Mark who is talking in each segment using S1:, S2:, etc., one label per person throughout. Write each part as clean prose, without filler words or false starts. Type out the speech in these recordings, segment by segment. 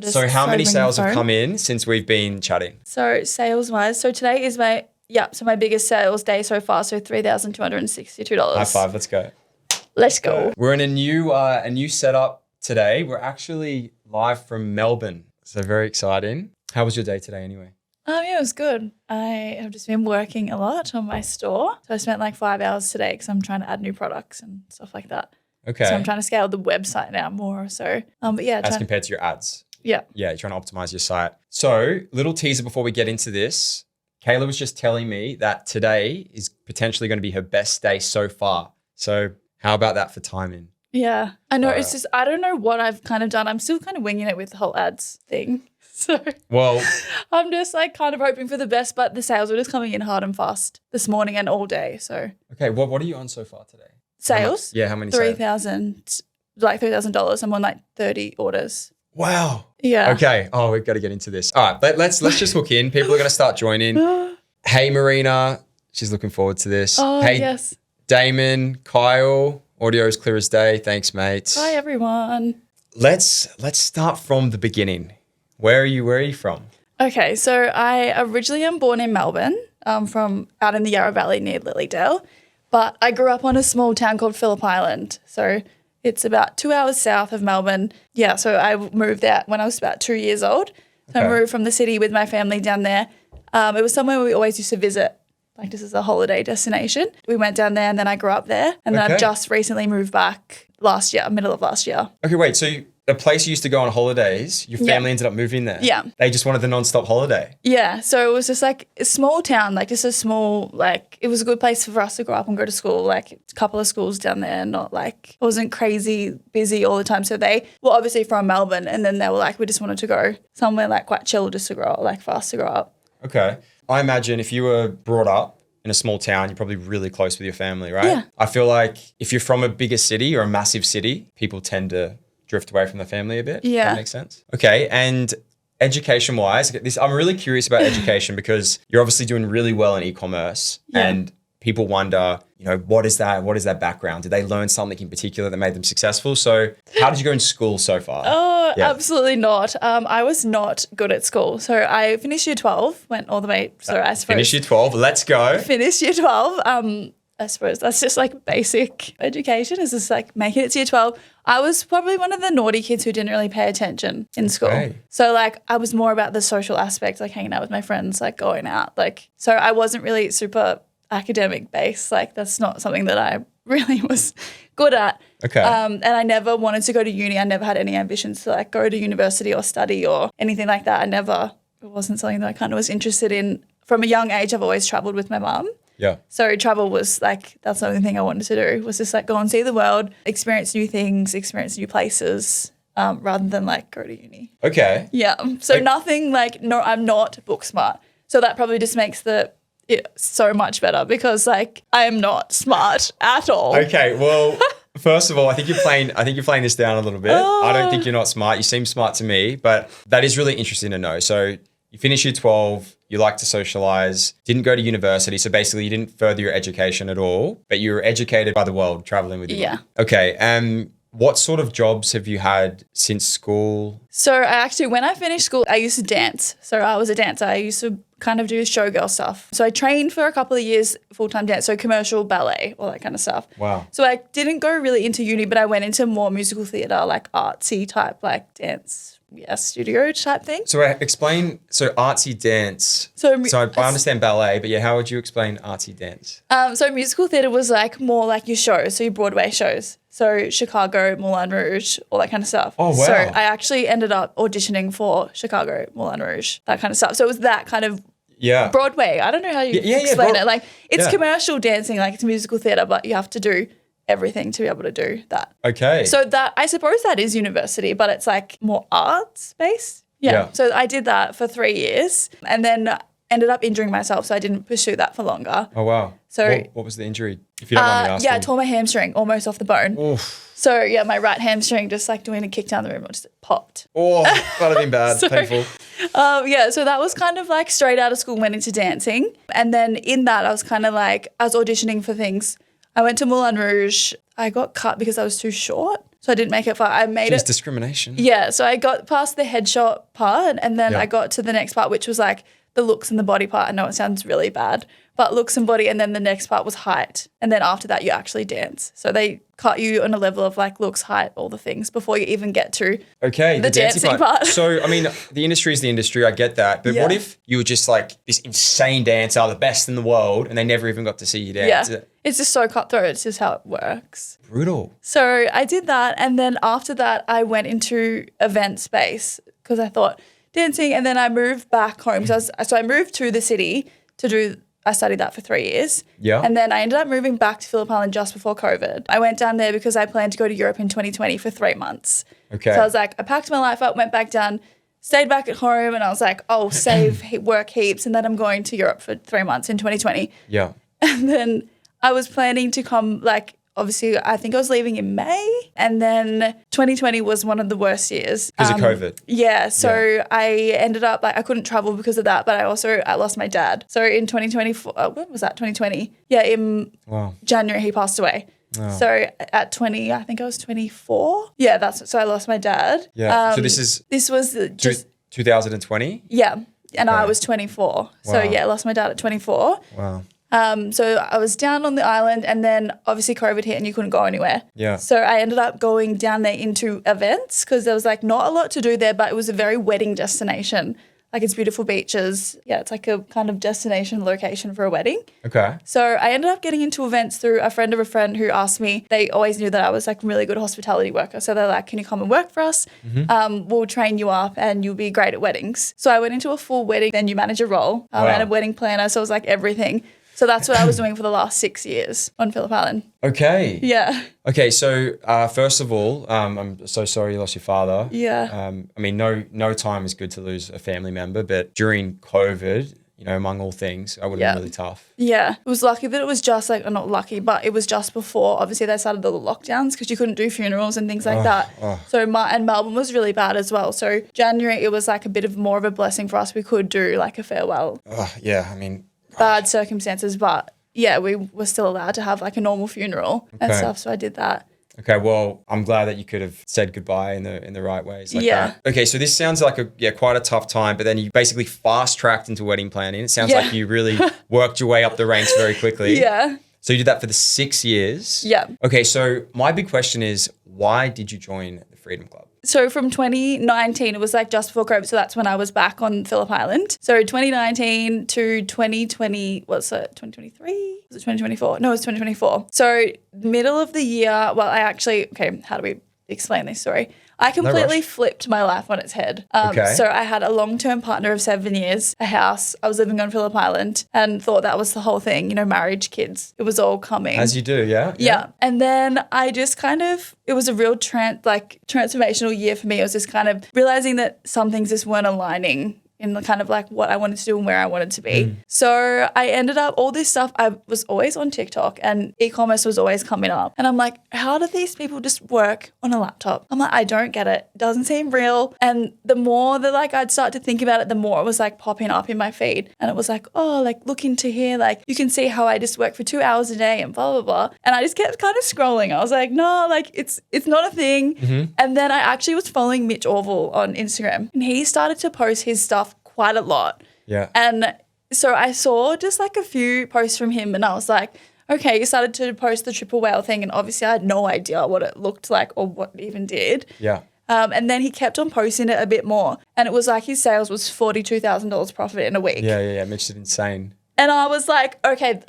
S1: So how many sales have come in since we've been chatting?
S2: So sales-wise, so today is my biggest sales day so far, so $3,262.
S1: High five, let's go.
S2: Let's go.
S1: We're in a new setup today. We're actually live from Melbourne, so very exciting. How was your day today anyway?
S2: Yeah, it was good. I have just been working a lot on my store. So I spent like 5 hours today because I'm trying to add new products and stuff like that.
S1: Okay.
S2: So I'm trying to scale the website now more. So, but yeah.
S1: As compared to your ads.
S2: Yeah.
S1: Yeah, you're trying to optimize your site. So little teaser before we get into this. Kaylah was just telling me that today is potentially going to be her best day so far. So how about that for timing?
S2: Yeah. I know. It's just, I don't know what I've kind of done. I'm still kind of winging it with the whole ads thing. So I'm just like kind of hoping for the best, but the sales were just coming in hard and fast this morning and all day. So
S1: okay, what are you on so far today?
S2: Sales?
S1: How many?
S2: $3,000, like $3,000. I'm on like 30 orders.
S1: Wow.
S2: Yeah.
S1: Okay. Oh, we've got to get into this. All right, let's just hook in. People are going to start joining. Hey, Marina, she's looking forward to this.
S2: Oh,
S1: hey,
S2: yes.
S1: Damon, Kyle, audio is clear as day. Thanks, mate.
S2: Hi, everyone.
S1: Let's start from the beginning. Where are you from?
S2: Okay, so I originally am born in Melbourne, from out in the Yarra Valley near Lilydale, but I grew up on a small town called Phillip Island. So it's about 2 hours south of Melbourne. Yeah, so I moved there when I was about 2 years old. So I moved from the city with my family down there. It was somewhere we always used to visit, like this is a holiday destination. We went down there and then I grew up there. And then I've just recently moved back last year, middle of last year.
S1: Okay, wait, so the place you used to go on holidays, your family ended up moving there.
S2: Yeah.
S1: They just wanted the non-stop holiday.
S2: Yeah. So it was just like a small town, like just a small, like it was a good place for us to grow up and go to school, like a couple of schools down there, not like, it wasn't crazy busy all the time. So they were obviously from Melbourne and then they were like, we just wanted to go somewhere like quite chill just to grow up, like fast to grow up.
S1: Okay. I imagine if you were brought up in a small town, you're probably really close with your family, right?
S2: Yeah.
S1: I feel like if you're from a bigger city or a massive city, people tend to drift away from the family a bit.
S2: Yeah.
S1: That makes sense. Okay. And education-wise, I'm really curious about education because you're obviously doing really well in e-commerce and people wonder, what is that background? Did they learn something in particular that made them successful? So how did you go in school so far?
S2: Oh, absolutely not. I was not good at school. So I finished year 12, went all the way. So I suppose.
S1: Finished year 12. Let's go.
S2: Finished year 12. I suppose that's just like basic education is just like making it to year 12. I was probably one of the naughty kids who didn't really pay attention in school.
S1: Okay.
S2: So like I was more about the social aspect, like hanging out with my friends, like going out. Like, so I wasn't really super academic based. Like that's not something that I really was good at.
S1: Okay.
S2: And I never wanted to go to uni. I never had any ambitions to like go to university or study or anything like that. It wasn't something that I kind of was interested in. From a young age, I've always traveled with my mum.
S1: Yeah.
S2: So travel was like, that's the only thing I wanted to do was just like go and see the world, experience new things, experience new places, rather than like go to uni.
S1: Okay.
S2: Yeah. So nothing like, no, I'm not book smart. So that probably just makes it so much better because like I am not smart at all.
S1: Okay. Well, first of all, I think you're playing this down a little bit. I don't think you're not smart. You seem smart to me, but that is really interesting to know. So you finished year 12, you like to socialize, didn't go to university. So basically you didn't further your education at all, but you were educated by the world, traveling with your mum. Okay. What sort of jobs have you had since school?
S2: So when I finished school, I used to dance. So I was a dancer. I used to kind of do showgirl stuff. So I trained for a couple of years full-time dance, so commercial ballet, all that kind of stuff.
S1: Wow.
S2: So I didn't go really into uni, but I went into more musical theatre, like artsy type, like dance, studio type thing.
S1: So explain, artsy dance. So I understand ballet, but how would you explain artsy dance?
S2: So musical theatre was like more like your shows, so your Broadway shows. So Chicago, Moulin Rouge, all that kind of stuff.
S1: Oh, wow.
S2: So I actually ended up auditioning for Chicago, Moulin Rouge, that kind of stuff. So it was that kind of Broadway. I don't know how you explain it. Like it's commercial dancing, like it's musical theatre, but you have to do everything to be able to do that.
S1: Okay.
S2: So that, I suppose that is university, but it's like more arts based. Yeah. So I did that for 3 years and then ended up injuring myself. So I didn't pursue that for longer.
S1: Oh, wow.
S2: So
S1: what was the injury? If you don't mind me asking.
S2: I tore my hamstring almost off the bone.
S1: Oof.
S2: So my right hamstring just like doing a kick down the room, it just popped.
S1: Oh, that'd have been bad. Painful.
S2: So that was kind of like straight out of school, went into dancing. And then in that I was kind of like, I was auditioning for things. I went to Moulin Rouge. I got cut because I was too short. So I didn't make it far. I made
S1: Jeez,
S2: it.
S1: discrimination.
S2: Yeah. So I got past the headshot part and then
S1: Yeah.
S2: I got to the next part, which was like the looks and the body part. I know it sounds really bad, but looks and body. And then the next part was height. And then after that, you actually dance. So they cut you on a level of like looks, height, all the things before you even get to
S1: the
S2: dancing part.
S1: So, I mean, the industry is the industry. I get that. But what if you were just like this insane dancer, the best in the world, and they never even got to see you dance?
S2: Yeah. It's just so cutthroat. It's just how it works.
S1: Brutal.
S2: So I did that. And then after that, I went into event space because I thought dancing. And then I moved back home. So I moved to the city I studied that for 3 years.
S1: Yeah.
S2: And then I ended up moving back to Phillip Island just before COVID. I went down there because I planned to go to Europe in 2020 for 3 months.
S1: Okay.
S2: So I was like, I packed my life up, went back down, stayed back at home, and I was like, I'll save work heaps, and then I'm going to Europe for 3 months in 2020.
S1: Yeah.
S2: And then I was planning to come, like, obviously, I think I was leaving in May, and then 2020 was one of the worst years.
S1: Because of COVID.
S2: Yeah, so I ended up, like, I couldn't travel because of that, but I lost my dad. So in 2024, when was that, 2020? Yeah, in January, he passed away. Oh. So at 20, I think I was 24. Yeah, so I lost my dad.
S1: Yeah, so this was
S2: just
S1: 2020?
S2: Yeah, and I was 24. Wow. So yeah, I lost my dad at 24.
S1: Wow.
S2: So I was down on the island and then obviously COVID hit and you couldn't go anywhere.
S1: Yeah.
S2: So I ended up going down there into events because there was like not a lot to do there, but it was a very wedding destination. Like it's beautiful beaches. Yeah, it's like a kind of destination location for a wedding.
S1: Okay.
S2: So I ended up getting into events through a friend of a friend who asked me, they always knew that I was like a really good hospitality worker. So they're like, can you come and work for us? Mm-hmm. We'll train you up and you'll be great at weddings. So I went into a full wedding venue manager role and a wedding planner. So it was like everything. So that's what I was doing for the last 6 years on Phillip Island.
S1: Okay.
S2: Yeah.
S1: Okay, so first of all, I'm so sorry you lost your father.
S2: Yeah.
S1: I mean, no time is good to lose a family member, but during COVID, you know, among all things, I would have been really tough.
S2: Yeah. It was lucky that it was just like, not lucky, but it was just before, obviously, they started the lockdowns because you couldn't do funerals and things like that. So, and Melbourne was really bad as well. So January, it was like a bit of more of a blessing for us. We could do like a farewell.
S1: Yeah, I mean...
S2: Bad circumstances, but yeah, we were still allowed to have like a normal funeral and stuff. So I did that.
S1: Okay, well, I'm glad that you could have said goodbye in the right ways like that. Okay, so this sounds like quite a tough time, but then you basically fast-tracked into wedding planning. It sounds like you really worked your way up the ranks very quickly.
S2: Yeah.
S1: So you did that for the 6 years.
S2: Yeah.
S1: Okay, so my big question is, why did you join the Freedom Club?
S2: So from 2019, it was like just before COVID. So that's when I was back on Phillip Island. So 2019 to 2020, what's it, 2023? Was it 2024? No, it was 2024. So middle of the year, well, how do we explain this story? I completely flipped my life on its head. So I had a long-term partner of 7 years, a house. I was living on Phillip Island and thought that was the whole thing, you know, marriage, kids. It was all coming.
S1: As you do, yeah?
S2: Yeah. And then I just it was a real transformational year for me. It was just kind of realizing that some things just weren't aligning in the kind of like what I wanted to do and where I wanted to be. So I ended up, all this stuff, I was always on TikTok and e-commerce was always coming up. And I'm like, how do these people just work on a laptop? I'm like, I don't get it. It doesn't seem real. And the more that like I'd start to think about it, the more it was like popping up in my feed. And it was like, oh, like look into here. Like you can see how I just work for 2 hours a day and blah, blah, blah. And I just kept kind of scrolling. I was like, no, like it's not a thing. Mm-hmm. And then I actually was following Mitch Orville on Instagram and he started to post his stuff quite a lot.
S1: Yeah.
S2: And so I saw just like a few posts from him and I was like, okay, he started to post the triple whale thing and obviously I had no idea what it looked like or what it even did.
S1: Yeah.
S2: And then he kept on posting it a bit more and it was like his sales was $42,000 profit in a week.
S1: Yeah. Mitch is insane.
S2: And I was like, okay,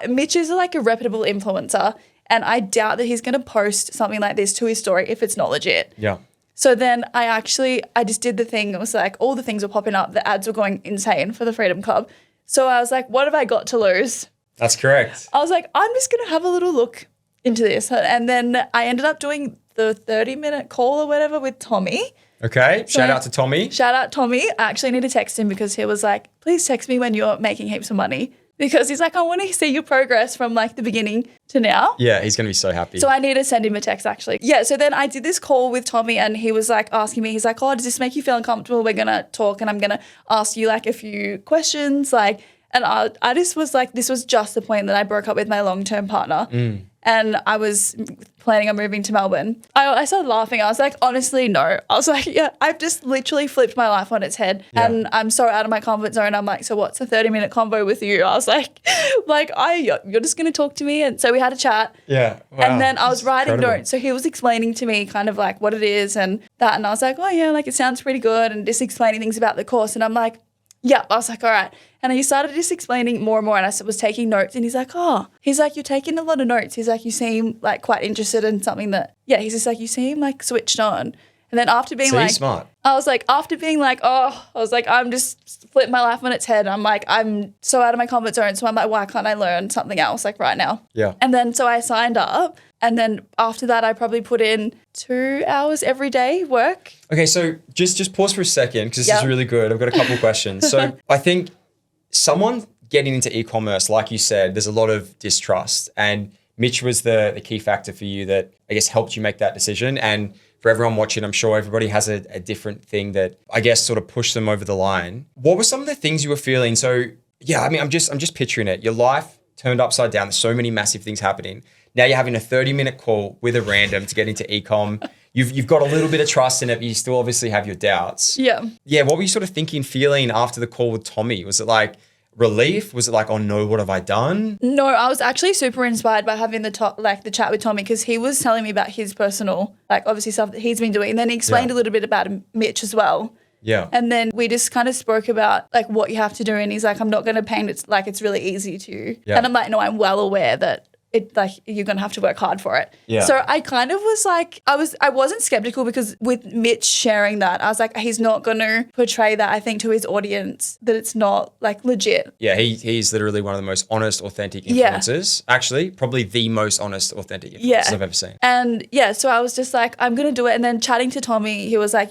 S2: Mitch is like a reputable influencer and I doubt that he's going to post something like this to his story if it's not legit.
S1: Yeah.
S2: So then I just did the thing. It was like all the things were popping up. The ads were going insane for the Freedom Club. So I was like, what have I got to lose?
S1: That's correct.
S2: I was like, I'm just going to have a little look into this. And then I ended up doing the 30-minute call or whatever with Tommy.
S1: Okay. Shout out to Tommy.
S2: Shout out Tommy. I actually need to text him because he was like, please text me when you're making heaps of money. Because he's like, I want to see your progress from like the beginning to now.
S1: Yeah, he's going to be so happy.
S2: So I need to send him a text actually. Yeah, so then I did this call with Tommy and he was like asking me, he's like, oh, does this make you feel uncomfortable? We're going to talk and I'm going to ask you like a few questions. And I just was like, this was just the point that I broke up with my long-term partner. and I was planning on moving to Melbourne. I started laughing. I was like, honestly, no. I was like, yeah, I've just literally flipped my life on its head and I'm so out of my comfort zone. I'm like, so what's a 30-minute convo with you? I was like, you're just going to talk to me. And so we had a chat.
S1: Yeah. Wow.
S2: And then I was writing
S1: incredible.
S2: notes. So he was explaining to me kind of like what it is and that. And I was like, oh yeah, like it sounds pretty good. And just explaining things about the course. And I'm like, yeah, I was like, all right. And he started just explaining more and more and I was taking notes and he's like, you're taking a lot of notes. He's like, you seem like quite interested in something that, he's just like, you seem like switched on. And then after being
S1: smart.
S2: I was like, I'm just flipping my life on its head. I'm like, I'm so out of my comfort zone. So I'm like, why can't I learn something else like right now?
S1: Yeah.
S2: And then so I signed up. And then after that, I probably put in 2 hours every day work.
S1: Okay, so just pause for a second because this is really good. I've got a couple of questions. So I think someone getting into e-commerce, like you said, there's a lot of distrust. And Mitch was the key factor for you that I guess helped you make that decision. And for everyone watching, I'm sure everybody has a different thing that I guess sort of pushed them over the line. What were some of the things you were feeling? So yeah, I mean, I'm just picturing it. Your life turned upside down. There's so many massive things happening. Now you're having a 30-minute call with a random to get into e-com. You've got a little bit of trust in it, but you still obviously have your doubts.
S2: Yeah.
S1: Yeah, what were you sort of feeling after the call with Tommy? Was it like relief? Was it like, oh no, what have I done?
S2: No, I was actually super inspired by having the chat with Tommy because he was telling me about his personal, obviously stuff that he's been doing. And then he explained a little bit about Mitch as well.
S1: Yeah.
S2: And then we just kind of spoke about what you have to do. And he's like, I'm not going to paint it like it's really easy to. Yeah. And I'm like, no, I'm well aware that you're going to have to work hard for it.
S1: Yeah.
S2: So I kind of was like, I wasn't skeptical because with Mitch sharing that, I was like, he's not going to portray that, I think, to his audience, that it's not legit.
S1: Yeah, he's literally one of the most honest, authentic influencers. Yeah. Actually, probably the most honest, authentic influencers I've ever seen.
S2: And so I was just like, I'm going to do it. And then chatting to Tommy, he was like,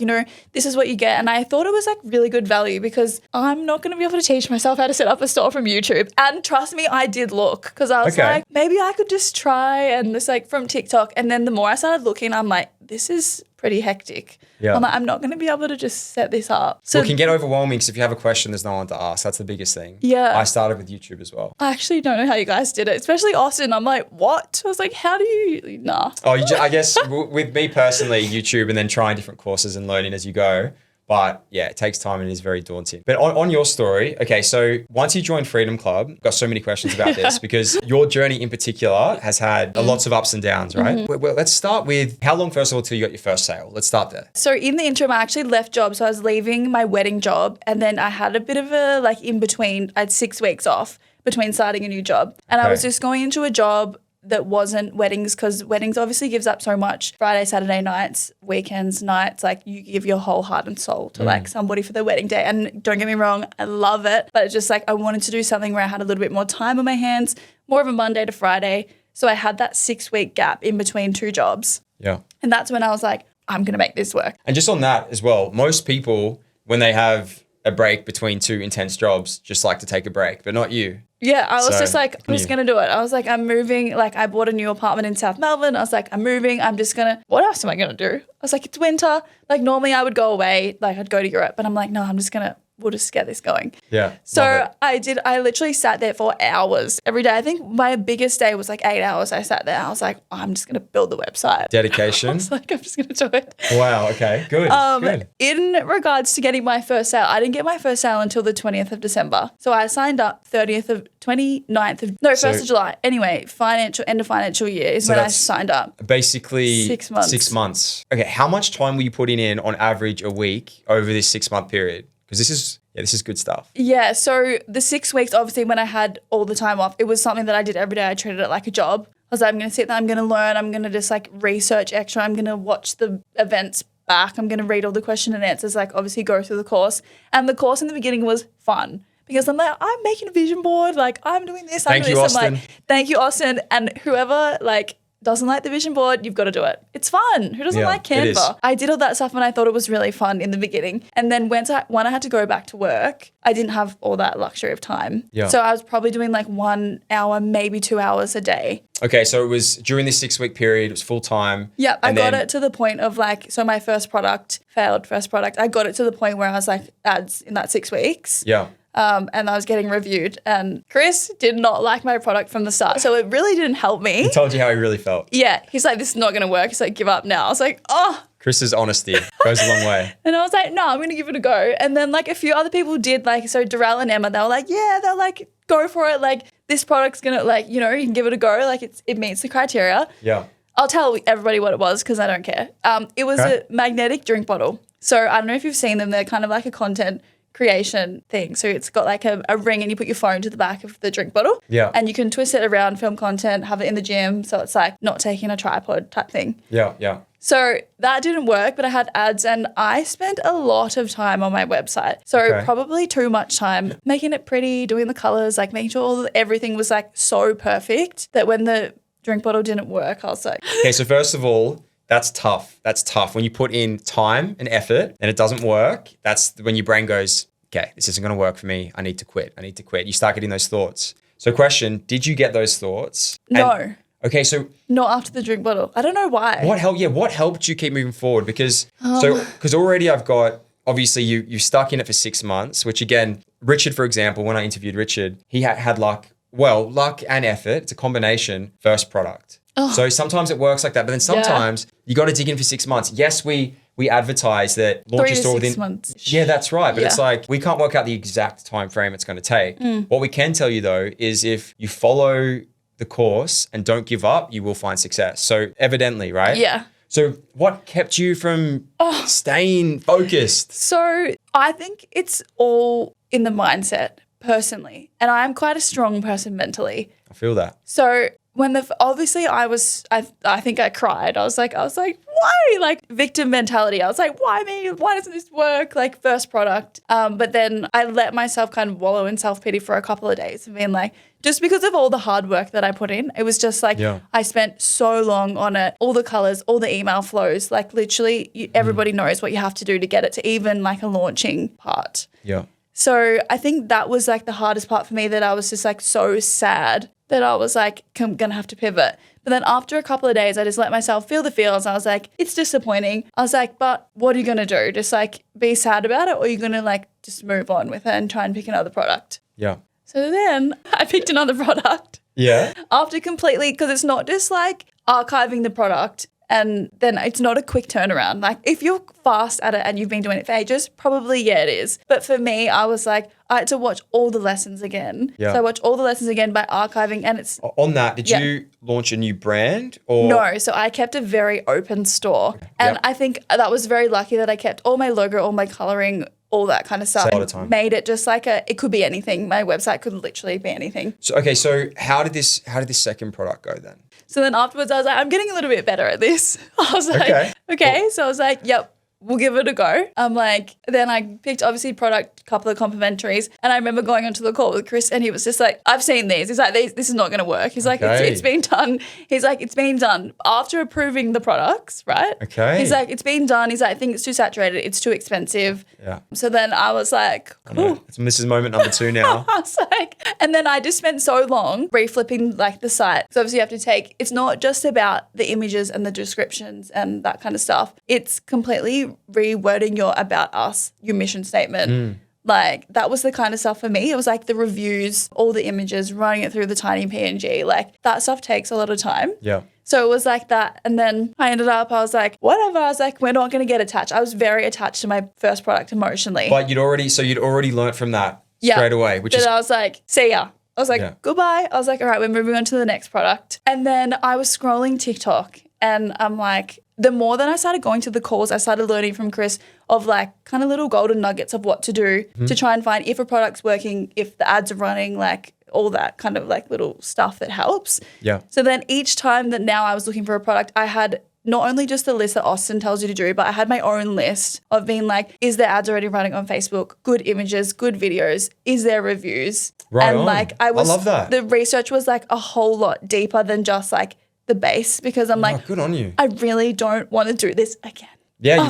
S2: this is what you get. And I thought it was really good value because I'm not going to be able to teach myself how to set up a store from YouTube. And trust me, I did look because I was like, maybe I could just try and it's from TikTok. And then the more I started looking, I'm like, this is pretty hectic. Yeah. I'm like, I'm not going to be able to just set this up. So
S1: it can get overwhelming because if you have a question, there's no one to ask. That's the biggest thing.
S2: Yeah.
S1: I started with YouTube as well.
S2: I actually don't know how you guys did it, especially Austin. I'm like, what? I was like, how do you, nah.
S1: Oh, I guess with me personally, YouTube and then trying different courses and learning as you go. But yeah, it takes time and it is very daunting. But on your story, okay, so once you joined Freedom Club, I've got so many questions about this because your journey in particular has had lots of ups and downs, right? Mm-hmm. Well, let's start with how long, first of all, till you got your first sale? Let's start there.
S2: So in the interim, I actually left jobs. So I was leaving my wedding job and then I had a bit of a in between, I had 6 weeks off between starting a new job. And I was just going into a job that wasn't weddings because weddings obviously gives up so much. Friday, Saturday nights, weekends, nights, you give your whole heart and soul to somebody for their wedding day. And don't get me wrong, I love it. But it's just I wanted to do something where I had a little bit more time on my hands, more of a Monday to Friday. So I had that 6-week gap in between 2 jobs.
S1: Yeah.
S2: And that's when I was like, I'm going to make this work.
S1: And just on that as well, most people, when they have a break between 2 intense jobs, just like to take a break, but not you.
S2: Yeah, I was just like, I'm just going to do it. I was like, I'm moving. I bought a new apartment in South Melbourne. I was like, I'm moving. I'm just going to, what else am I going to do? I was like, it's winter. Normally I would go away. I'd go to Europe. But I'm like, no, we'll just get this going.
S1: Yeah.
S2: So I literally sat there for hours every day. I think my biggest day was 8 hours. I sat there. I was like, I'm just going to build the website.
S1: Dedication.
S2: I was like, I'm just going to do it.
S1: Wow. Okay. Good. Good.
S2: In regards to getting my first sale, I didn't get my first sale until the 20th of December. So I signed up 1st of July. Anyway, end of financial year is when I signed up.
S1: Basically
S2: 6 months.
S1: 6 months. Okay. How much time were you putting in on average a week over this 6-month period? Because this is good stuff.
S2: Yeah, so the 6 weeks, obviously, when I had all the time off, it was something that I did every day. I treated it like a job. I was like, I'm going to sit there, I'm going to learn, I'm going to just research extra, I'm going to watch the events back, I'm going to read all the question and answers, obviously go through the course. And the course in the beginning was fun because I'm like, I'm making a vision board, I'm doing this, I'm doing this. I'm like, thank you, Austin. And whoever, doesn't like the vision board, you've got to do it. It's fun. Who doesn't like Canva? I did all that stuff and I thought it was really fun in the beginning. And then when I had to go back to work, I didn't have all that luxury of time. Yeah. So I was probably doing 1 hour, maybe 2 hours a day.
S1: Okay, so it was during this 6-week period, it was full time.
S2: Yeah, I got it to the point of so my first product failed. I got it to the point where I was ads in that 6 weeks.
S1: Yeah.
S2: and I was getting reviewed. And Chris did not like my product from the start. So it really didn't help me.
S1: He told you how he really felt.
S2: Yeah. He's like, this is not going to work. He's like, give up now. I was like, oh.
S1: Chris's honesty goes a long way.
S2: And I was like, no, I'm going to give it a go. And then like a few other people did, like, so Darrell and Emma, they were like, yeah, they're like, go for it. Like this product's going to like, you know, you can give it a go. Like it meets the criteria.
S1: Yeah.
S2: I'll tell everybody what it was because I don't care. It was a magnetic drink bottle. So I don't know if you've seen them. They're kind of like a content creation thing. So it's got like a ring and you put your phone to the back of the drink bottle.
S1: Yeah.
S2: And you can twist it around, film content, have it in the gym. So it's like not taking a tripod type thing.
S1: Yeah, yeah.
S2: So that didn't work, but I had ads and I spent a lot of time on my website. So probably too much time making it pretty, doing the colors, like making sure everything was like so perfect that when the drink bottle didn't work, I was like...
S1: Okay, so first of all, that's tough. That's tough. When you put in time and effort and it doesn't work, that's when your brain goes, okay, this isn't going to work for me. I need to quit. You start getting those thoughts. So question, did you get those thoughts?
S2: No.
S1: Okay, so...
S2: Not after the drink bottle. I don't know why.
S1: What helped you keep moving forward? Because already I've got... Obviously, you stuck in it for 6 months, which again, Richard, for example, when I interviewed Richard, he had luck. Well, luck and effort. It's a combination. First product. Oh. So sometimes it works like that, but then sometimes you got to dig in for 6 months. Yes, we advertise that launch your store within
S2: 6 months.
S1: Yeah, that's right. But it's like we can't work out the exact time frame it's going to take. What we can tell you though is if you follow the course and don't give up, you will find success. So evidently, right?
S2: Yeah.
S1: So what kept you from staying focused?
S2: So I think it's all in the mindset personally. And I am quite a strong person mentally.
S1: I feel that.
S2: So when obviously I think I cried. I was like, why? Like victim mentality. I was like, why me? Why doesn't this work? Like first product. But then I let myself kind of wallow in self-pity for a couple of days and being like, just because of all the hard work that I put in, it was just like I spent so long on it, all the colors, all the email flows, like literally everybody knows what you have to do to get it to even like a launching part.
S1: Yeah.
S2: So I think that was like the hardest part for me, that I was just like so sad that I was like, I'm going to have to pivot. But then after a couple of days, I just let myself feel the feels. I was like, it's disappointing. I was like, but what are you going to do? Just like be sad about it, or are you going to like just move on with it and try and pick another product?
S1: Yeah.
S2: So then I picked another product.
S1: Yeah.
S2: After completely, because it's not just like archiving the product and then it's not a quick turnaround. Like if you're fast at it and you've been doing it for ages, probably, it is. But for me, I was like, I had to watch all the lessons again.
S1: Yeah.
S2: So I watched all the lessons again by archiving, and it's...
S1: On that, did you launch a new brand or?
S2: No, so I kept a very open store. And I think that was very lucky that I kept all my logo, all my coloring, all that kind of stuff.
S1: A lot of time.
S2: Made it just like it could be anything. My website could literally be anything.
S1: So how did this second product go then?
S2: So then afterwards I was like, I'm getting a little bit better at this. I was like, okay. Cool. So I was like, yep, we'll give it a go. I'm like, then I picked obviously product, a couple of complimentaries. And I remember going onto the call with Chris and he was just like, I've seen these. He's like, this is not going to work. He's like, it's been done. He's like, it's been done after approving the products, right?
S1: Okay.
S2: He's like, it's been done. He's like, I think it's too saturated. It's too expensive.
S1: Yeah.
S2: So then I was like, cool.
S1: This is moment number 2 now.
S2: I was like, and then I just spent so long reflipping like the site. So obviously you have to take, it's not just about the images and the descriptions and that kind of stuff. It's completely rewording your about us, your mission statement. Like that was the kind of stuff for me. It was like the reviews, all the images, running it through the tiny PNG. Like that stuff takes a lot of time.
S1: Yeah.
S2: So it was like that. And then I ended up, I was like, whatever. I was like, we're not going to get attached. I was very attached to my first product emotionally.
S1: But you'd already learnt from that straight away, which is...
S2: I was like, see ya. I was like, goodbye. I was like, all right, we're moving on to the next product. And then I was scrolling TikTok and I'm like, the more that I started going to the calls, I started learning from Chris of like kind of little golden nuggets of what to do to try and find if a product's working, if the ads are running, like all that kind of like little stuff that helps.
S1: Yeah.
S2: So then each time that now I was looking for a product, I had not only just the list that Austin tells you to do, but I had my own list of being like, is there ads already running on Facebook? Good images, good videos. Is there reviews?
S1: Right
S2: and
S1: on.
S2: like I
S1: love that.
S2: The research was like a whole lot deeper than just like the base, because I'm like,
S1: good on you.
S2: I really don't want to do this again.
S1: Yeah,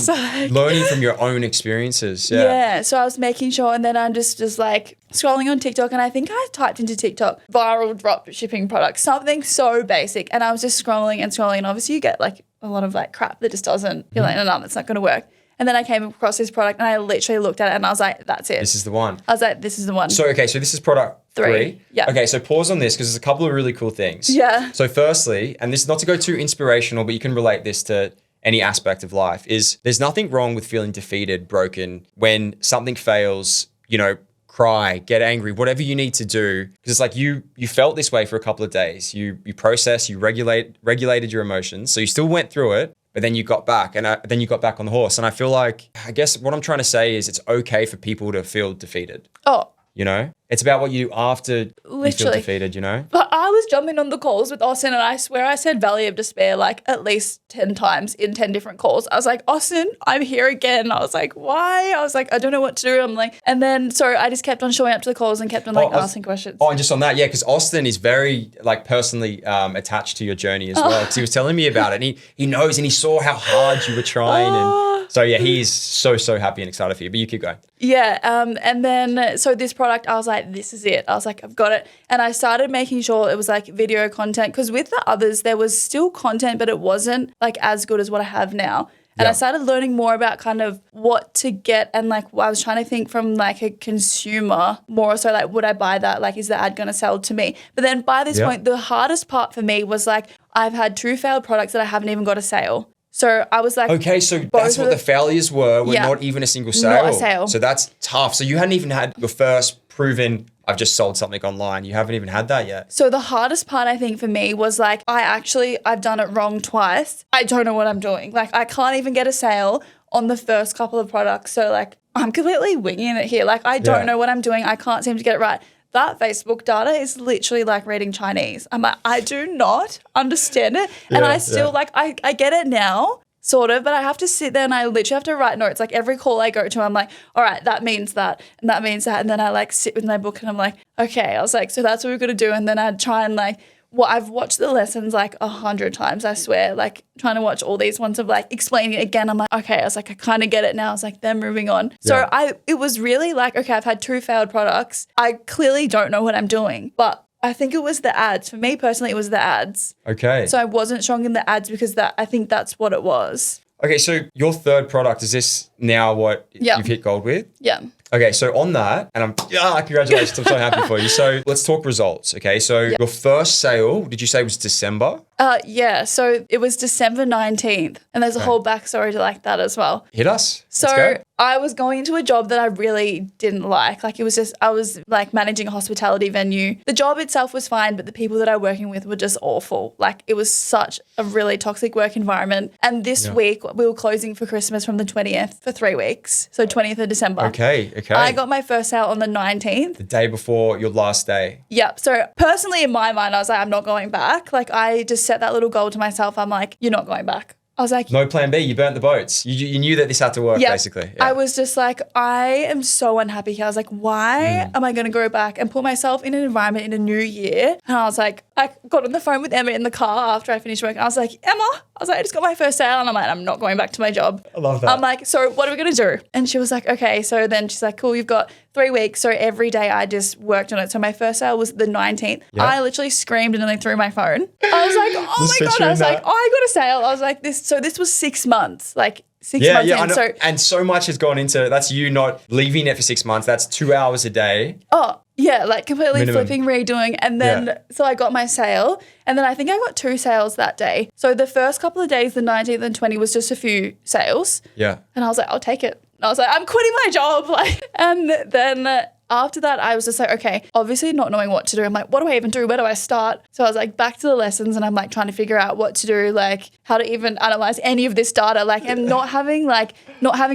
S1: learning from your own experiences.
S2: Yeah, so I was making sure, and then I'm just like scrolling on TikTok, and I think I typed into TikTok viral drop shipping products, something so basic, and I was just scrolling, and obviously you get like a lot of like crap that just doesn't, you're like, no, that's not going to work. And then I came across this product and I literally looked at it and I was like, that's it.
S1: This is the one.
S2: I was like, this is the one.
S1: So, okay, so this is product 3.
S2: Yeah.
S1: Okay, so pause on this because there's a couple of really cool things.
S2: Yeah.
S1: So firstly, and this is not to go too inspirational, but you can relate this to any aspect of life, is there's nothing wrong with feeling defeated, broken, when something fails, you know, cry, get angry, whatever you need to do. Because it's like you felt this way for a couple of days. You processed, you regulated your emotions. So you still went through it, but then you got back and then you got back on the horse. And I feel like, I guess what I'm trying to say is it's okay for people to feel defeated.
S2: Oh.
S1: You know, it's about what you do after you feel defeated, you know?
S2: But I was jumping on the calls with Austin and I swear I said Valley of Despair like at least 10 times in 10 different calls. I was like, Austin, I'm here again. I was like, why? I was like, I don't know what to do. I'm like, and then, so I just kept on showing up to the calls and kept on asking questions.
S1: Oh, and just on that, yeah, because Austin is very like personally attached to your journey as well. Because he was telling me about it and he knows and he saw how hard you were trying. And so yeah, he's so happy and excited for you, but you keep going.
S2: Yeah. And then, so this product, I was like, this is it. I was like, I've got it. And I started making sure it was like video content because with the others, there was still content, but it wasn't like as good as what I have now. And I started learning more about kind of what to get and like I was trying to think from like a consumer more so like would I buy that? Like is the ad going to sell to me? But then by this point, the hardest part for me was like I've had 2 failed products that I haven't even got a sale. So I was like,
S1: okay, so that's what the failures were not even a single sale.
S2: Not a sale.
S1: So that's tough. So you hadn't even had your first proven, I've just sold something online. You haven't even had that yet.
S2: So the hardest part I think for me was like, I've done it wrong twice. I don't know what I'm doing. Like I can't even get a sale on the first couple of products. So like I'm completely winging it here. Like I don't know what I'm doing. I can't seem to get it right. That Facebook data is literally like reading Chinese. I'm like, I do not understand it. And I still like, I get it now, sort of, but I have to sit there and I literally have to write notes. Like every call I go to, I'm like, all right, that means that and that means that. And then I like sit with my book and I'm like, okay. I was like, so that's what we're going to do. And then I'd try and like, I've watched the lessons like 100 times, I swear, like trying to watch all these ones of like explaining it again. I'm like, okay, I was like, I kind of get it now. I was like, then moving on. So it was really like, okay, I've had 2 failed products. I clearly don't know what I'm doing, but I think it was the ads. For me personally, it was the ads.
S1: Okay.
S2: So I wasn't strong in the ads because I think that's what it was.
S1: Okay, so your third product, is this now what you've hit gold with?
S2: Yeah.
S1: Okay, so on that, and congratulations, I'm so happy for you. So let's talk results, okay? So your first sale, did you say was December?
S2: Yeah, so it was December 19th, and there's a whole backstory to like that as well.
S1: Hit us.
S2: So I was going into a job that I really didn't like. Like it was just, I was like managing a hospitality venue. The job itself was fine, but the people that I was working with were just awful. Like it was such a really toxic work environment. And this week we were closing for Christmas from the 20th for 3 weeks. So 20th of December.
S1: Okay.
S2: I got my first sale on the 19th.
S1: The day before your last day.
S2: Yep. So personally in my mind, I was like, I'm not going back. Like I just set that little goal to myself. I'm like, you're not going back. I was like,
S1: no plan B. You burnt the boats. You knew that this had to work, basically. Yeah.
S2: I was just like, I am so unhappy here. I was like, why am I going to go back and put myself in an environment in a new year? And I was like, I got on the phone with Emma in the car after I finished work. I was like, Emma, I just got my first sale. And I'm like, I'm not going back to my job.
S1: I love that.
S2: I'm like, so what are we going to do? And she was like, okay. So then she's like, cool, you've got 3 weeks. So every day I just worked on it. So my first sale was the 19th. Yep. I literally screamed and then threw my phone. I was like, oh my God. I was like, I got a sale. I was like, this was 6 months. Like 6 months in. So,
S1: and so much has gone into, that's you not leaving it for 6 months. That's 2 hours a day.
S2: Oh, yeah, like completely flipping, redoing. And then, so I got my sale. And then I think I got 2 sales that day. So the first couple of days, the 19th and 20th was just a few sales.
S1: Yeah.
S2: And I was like, I'll take it. And I was like, I'm quitting my job. Like, and then after that, I was just like, okay, obviously not knowing what to do. I'm like, what do I even do? Where do I start? So I was like, back to the lessons and I'm like trying to figure out what to do, like how to even analyze any of this data, like, and not having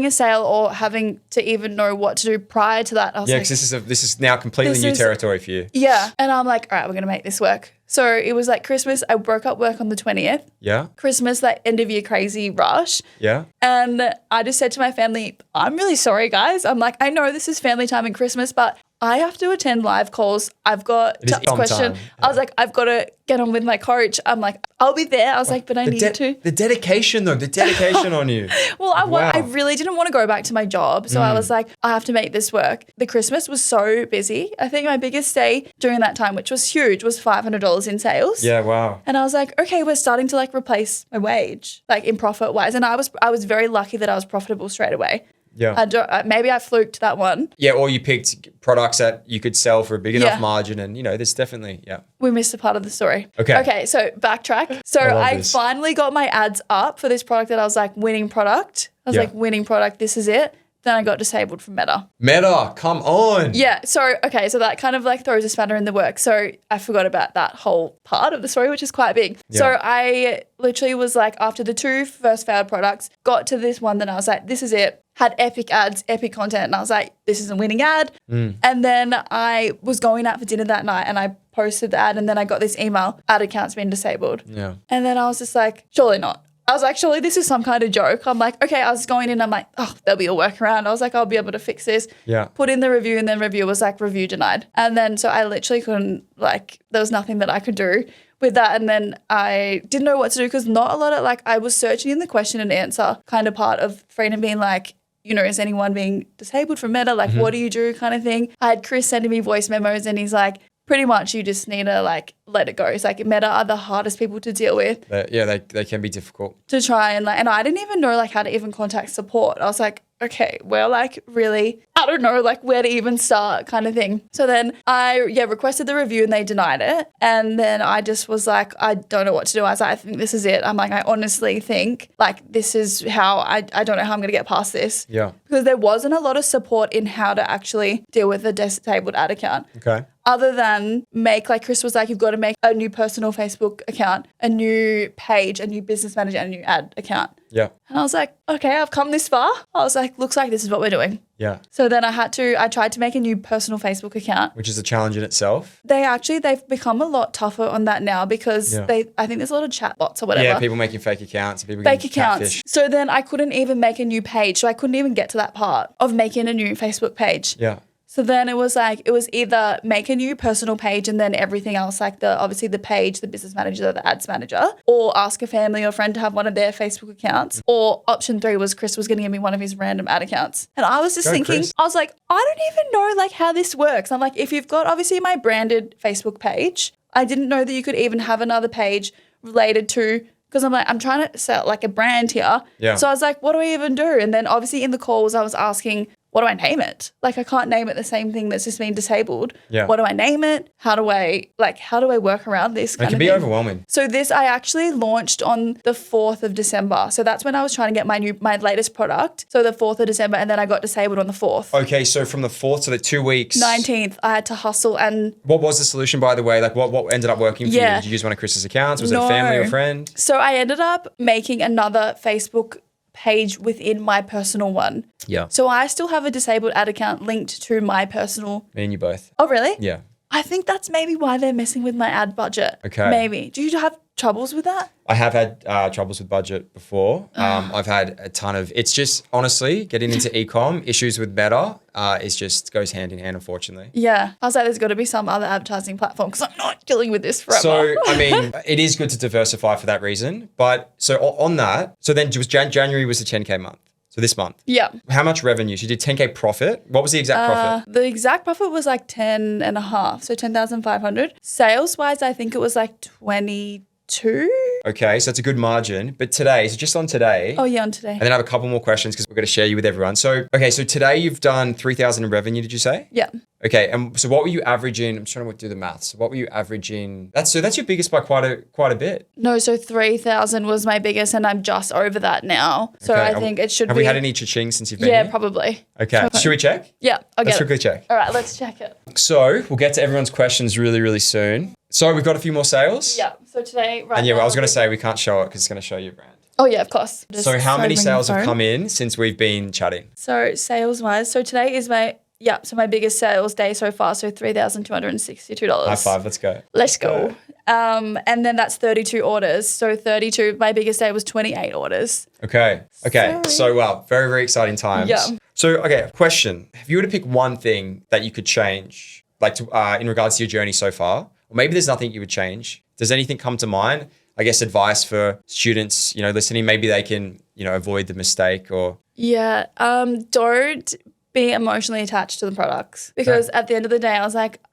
S2: a sale or having to even know what to do prior to that. I was
S1: because this is now completely new territory for you.
S2: Yeah. And I'm like, all right, we're going to make this work. So it was like Christmas. I broke up work on the 20th.
S1: Yeah.
S2: Christmas, that end of year crazy rush.
S1: Yeah.
S2: And I just said to my family, I'm really sorry, guys. I'm like, I know this is family time and Christmas, but I have to attend live calls. I've got
S1: It is
S2: this question.
S1: sometime,
S2: I was like, I've got to get on with my coach. I'm like, I'll be there. I was like, but I need to.
S1: The dedication though, the dedication on you.
S2: Well, I
S1: Wow.
S2: really didn't want to go back to my job. So I was like, I have to make this work. The Christmas was so busy. I think my biggest day during that time, which was huge, was $500 in sales.
S1: Yeah, wow.
S2: And I was like, okay, we're starting to like replace my wage, like in profit wise. And I was very lucky that I was profitable straight away.
S1: Yeah.
S2: Maybe I fluked that one.
S1: Yeah, or you picked products that you could sell for a big enough
S2: Yeah.
S1: margin, and there's definitely
S2: We missed a part of the story.
S1: Okay.
S2: Okay, so backtrack. So
S1: love
S2: I
S1: this.
S2: finally got my ads up for this product that I was like, winning product. I was
S1: Yeah.
S2: like, winning product, this is it. Then I got disabled from Meta.
S1: Meta, come on.
S2: Yeah, so so that kind of like throws a spanner in the works. So I forgot about that whole part of the story, which is quite big.
S1: Yeah.
S2: So I literally was like, after the 2 first failed products, got to this one that I was like, this is it. Had epic ads, epic content. And I was like, this is a winning ad. And then I was going out for dinner that night and I posted the ad and then I got this email, ad account's been disabled.
S1: Yeah.
S2: And then I was just like, surely not. I was like, surely this is some kind of joke. I'm like, okay, I was going in, I'm like, oh, there'll be a workaround. I was like, I'll be able to fix this.
S1: Yeah.
S2: Put in the review and then review was like, review denied. And then so I literally couldn't, like, there was nothing that I could do with that. And then I didn't know what to do because not a lot of, like, I was searching in the question and answer kind of part of Freedom being like, is anyone being disabled from Meta? Like, what do you do kind of thing? I had Chris sending me voice memos and he's like, pretty much you just need to like let it go. It's like Meta are the hardest people to deal with.
S1: They can be difficult.
S2: To try and like, and I didn't even know like how to even contact support. I was like, okay, well, like really, I don't know like where to even start kind of thing. So then I requested the review and they denied it. And then I just was like, I don't know what to do. I was like, I think this is it. I'm like, I honestly think like this is how I don't know how I'm going to get past this.
S1: Yeah.
S2: Because there wasn't a lot of support in how to actually deal with a disabled ad account.
S1: Okay.
S2: Other than like Chris was like, you've got to make a new personal Facebook account, a new page, a new business manager, and a new ad account.
S1: Yeah.
S2: And I was like, okay, I've come this far. I was like, looks like this is what we're doing.
S1: Yeah.
S2: So then I tried to make a new personal Facebook account.
S1: Which is a challenge in itself.
S2: They've become a lot tougher on that now because
S1: Yeah.
S2: I think there's a lot of chat bots or whatever.
S1: Yeah, people making fake accounts, people
S2: Fake
S1: getting
S2: accounts.
S1: catfished.
S2: So then I couldn't even make a new page. So I couldn't even get to that part of making a new Facebook page.
S1: Yeah.
S2: So then it was either make a new personal page and then everything else, like obviously the page, the business manager, the ads manager, or ask a family or friend to have one of their Facebook accounts. Or option 3 was Chris was going to give me one of his random ad accounts. And I was just thinking,
S1: Chris.
S2: I was like, I don't even know like how this works. I'm like, if you've got obviously my branded Facebook page, I didn't know that you could even have another page related to, because I'm like, I'm trying to sell like a brand here.
S1: Yeah.
S2: So I was like, what do I even do? And then obviously in the calls I was asking, what do I name it? Like I can't name it the same thing that's just been disabled.
S1: Yeah.
S2: What do I name it? How do I work around this kind
S1: It can
S2: of
S1: be
S2: thing?
S1: overwhelming.
S2: So this I actually launched on the 4th of December. So that's when I was trying to get my latest product. So the 4th of December and then I got disabled on the 4th.
S1: Okay, so from the 4th to the 2 weeks.
S2: 19th, I had to hustle and
S1: What was the solution, by the way? Like what ended up working for you?
S2: Yeah.
S1: Did you use one of Chris's accounts? Was it a
S2: No.
S1: family or friend?
S2: so I ended up making another Facebook page within my personal one.
S1: Yeah.
S2: So I still have a disabled ad account linked to my personal.
S1: Me and you both.
S2: Oh, really?
S1: Yeah.
S2: I think that's maybe why they're messing with my ad budget.
S1: Okay.
S2: Maybe. Do you have troubles with that?
S1: I have had troubles with budget before. I've had a ton of, it's just honestly getting into e-com, issues with Meta is just goes hand in hand, unfortunately.
S2: Yeah. I was like, there's got to be some other advertising platform because I'm not dealing with this forever.
S1: So, I mean, it is good to diversify for that reason. But so on that, so then it was January was the 10K month. So this month.
S2: Yeah.
S1: How much revenue? So you did 10K profit. What was the exact profit?
S2: The exact profit was like 10 and a half. So 10,500. Sales wise, I think it was like 22.
S1: Okay, so it's a good margin. But today, so just on today.
S2: Oh, yeah, on today.
S1: And then I have a couple more questions because we're going to share you with everyone. So, okay, so today you've done 3,000 in revenue, did you say?
S2: Yeah.
S1: Okay, and so what were you averaging? I'm trying to do the maths. What were you averaging? That's your biggest by quite a bit.
S2: No, so 3,000 was my biggest and I'm just over that now. So
S1: Okay,
S2: I think it should
S1: Have
S2: be.
S1: we had any cha-ching since you've been
S2: Yeah,
S1: here?
S2: probably.
S1: Okay, should we check?
S2: Yeah, I'll
S1: Let's
S2: get
S1: quickly
S2: it.
S1: check.
S2: All right, let's check it.
S1: So we'll get to everyone's questions really, really soon. So we've got a few more sales.
S2: Yeah, so today, right
S1: And yeah,
S2: now,
S1: I was going to say we can't show it because it's going to show your brand.
S2: Oh, yeah, of course.
S1: So how many sales have come in since we've been chatting?
S2: So sales-wise, so today is my biggest sales day so far, so $3,262.
S1: High five, let's go.
S2: Let's go. And then that's 32 orders. So 32, my biggest day was 28 orders.
S1: Okay.
S2: Sorry.
S1: So, well, very, very exciting times.
S2: Yeah.
S1: So, okay, question. If you were to pick one thing that you could change, like in regards to your journey so far, or maybe there's nothing you would change, does anything come to mind? I guess advice for students, listening, maybe they can, avoid the mistake or...
S2: Yeah. Don't be emotionally attached to the products because at the end of the day,